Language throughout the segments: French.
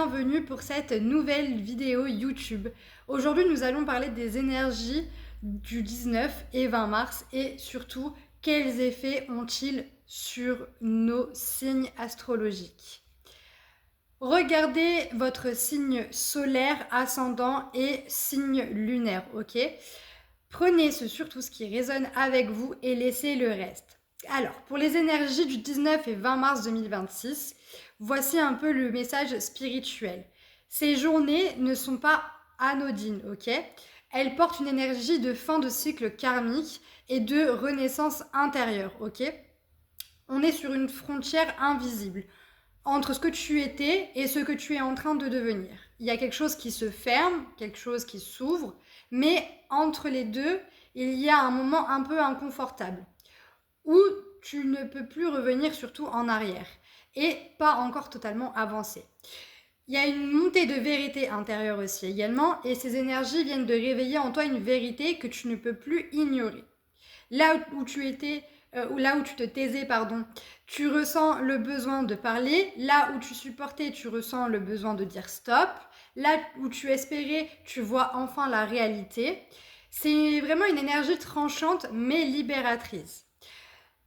bienvenue pour cette nouvelle vidéo YouTube. Aujourd'hui, nous allons parler des énergies du 19 et 20 mars et surtout, quels effets ont-ils sur nos signes astrologiques. Regardez votre signe solaire, ascendant et signe lunaire, ok? Prenez surtout ce qui résonne avec vous et laissez le reste. Alors, pour les énergies du 19 et 20 mars 2026, voici un peu le message spirituel. Ces journées ne sont pas anodines, ok? Elles portent une énergie de fin de cycle karmique et de renaissance intérieure, ok? On est sur une frontière invisible entre ce que tu étais et ce que tu es en train de devenir. Il y a quelque chose qui se ferme, quelque chose qui s'ouvre, mais entre les deux, il y a un moment un peu inconfortable où tu ne peux plus revenir surtout en arrière et pas encore totalement avancer. Il y a une montée de vérité intérieure aussi également et ces énergies viennent de réveiller en toi une vérité que tu ne peux plus ignorer. Là où tu étais, ou là où tu te taisais, pardon, tu ressens le besoin de parler. Là où tu supportais, tu ressens le besoin de dire stop. Là où tu espérais, tu vois enfin la réalité. C'est vraiment une énergie tranchante mais libératrice.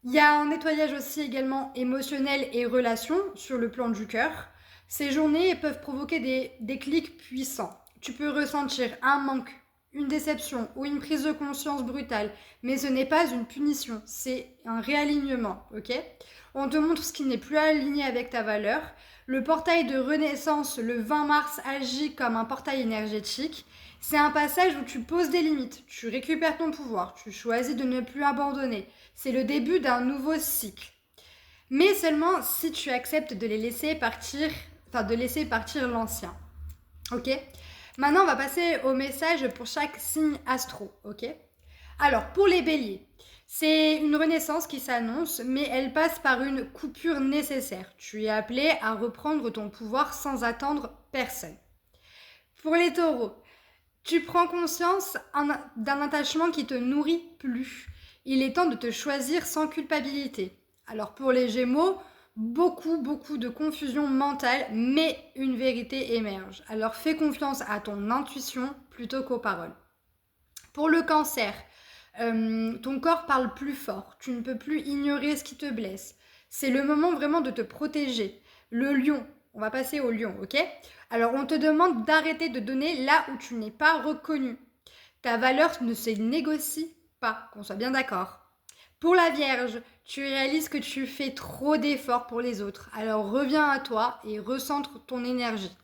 Il y a un nettoyage aussi également émotionnel et relation sur le plan du cœur. Ces journées peuvent provoquer des déclics puissants. Tu peux ressentir un manque, une déception ou une prise de conscience brutale, mais ce n'est pas une punition, c'est un réalignement, ok? On te montre ce qui n'est plus aligné avec ta valeur. Le portail de renaissance le 20 mars agit comme un portail énergétique. C'est un passage où tu poses des limites, tu récupères ton pouvoir, tu choisis de ne plus abandonner. C'est le début d'un nouveau cycle. Mais seulement si tu acceptes de les laisser partir, de laisser partir l'ancien. Ok? Maintenant, on va passer au message pour chaque signe astro. Ok? Alors, pour les béliers, c'est une renaissance qui s'annonce, mais elle passe par une coupure nécessaire. Tu es appelé à reprendre ton pouvoir sans attendre personne. Pour les taureaux, tu prends conscience d'un attachement qui te nourrit plus. Il est temps de te choisir sans culpabilité. Alors pour les Gémeaux, beaucoup de confusion mentale, mais une vérité émerge. Alors fais confiance à ton intuition plutôt qu'aux paroles. Pour le Cancer, ton corps parle plus fort. Tu ne peux plus ignorer ce qui te blesse. C'est le moment vraiment de te protéger. Le Lion, on va passer au Lion, ok? Alors on te demande d'arrêter de donner là où tu n'es pas reconnu. Ta valeur ne se négocie pas, qu'on soit bien d'accord. Pour la Vierge, tu réalises que tu fais trop d'efforts pour les autres. Alors reviens à toi et recentre ton énergie.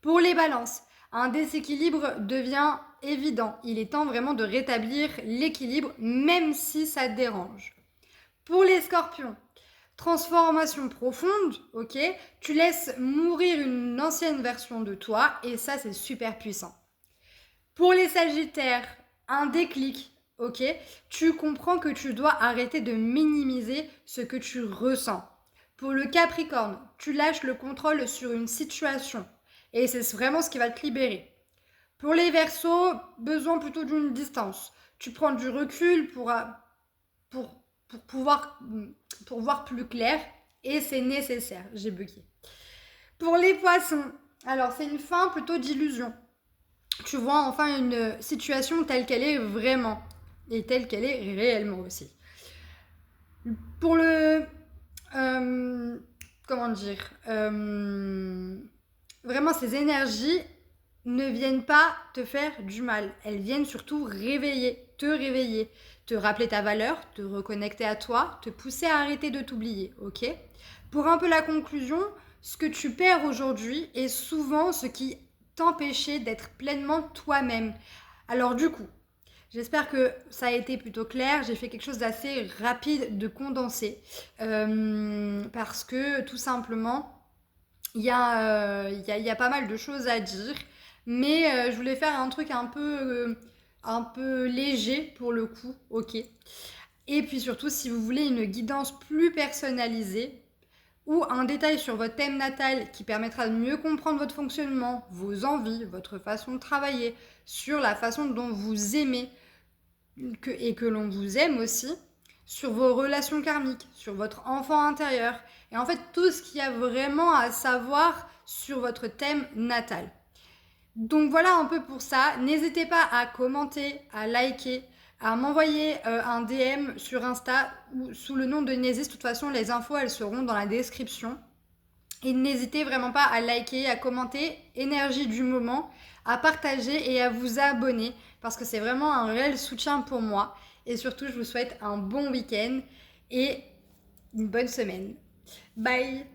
Pour les Balances, un déséquilibre devient évident. Il est temps vraiment de rétablir l'équilibre, même si ça te dérange. Pour les Scorpions, transformation profonde, ok? Tu laisses mourir une ancienne version de toi et ça, c'est super puissant. Pour les Sagittaires, un déclic, ok? Tu comprends que tu dois arrêter de minimiser ce que tu ressens. Pour le Capricorne, tu lâches le contrôle sur une situation et c'est vraiment ce qui va te libérer. Pour les Verseaux, besoin plutôt d'une distance. Tu prends du recul pour, pouvoir pour voir plus clair et c'est nécessaire. J'ai bugué. Pour les Poissons, alors c'est une fin plutôt d'illusion. Tu vois enfin une situation telle qu'elle est vraiment et telle qu'elle est réellement aussi. Pour le comment dire vraiment ces énergies ne viennent pas te faire du mal, elles viennent surtout réveiller, te rappeler ta valeur, te reconnecter à toi, te pousser à arrêter de t'oublier, ok? Pour un peu la conclusion, ce que tu perds aujourd'hui est souvent ce qui t'empêchait d'être pleinement toi-même. Alors du coup, j'espère que ça a été plutôt clair. J'ai fait quelque chose d'assez rapide, de condensé, parce que tout simplement, il y a pas mal de choses à dire, mais je voulais faire un truc un peu léger pour le coup, ok. Et puis surtout, si vous voulez une guidance plus personnalisée ou un détail sur votre thème natal qui permettra de mieux comprendre votre fonctionnement, vos envies, votre façon de travailler, sur la façon dont vous aimez et que l'on vous aime aussi, sur vos relations karmiques, sur votre enfant intérieur, et en fait tout ce qu'il y a vraiment à savoir sur votre thème natal. Donc voilà un peu pour ça. N'hésitez pas à commenter, à liker, à m'envoyer un DM sur Insta ou sous le nom de Nézis. De toute façon, les infos, elles seront dans la description. Et n'hésitez vraiment pas à liker, à commenter, énergie du moment, à partager et à vous abonner parce que c'est vraiment un réel soutien pour moi. Et surtout, je vous souhaite un bon week-end et une bonne semaine. Bye!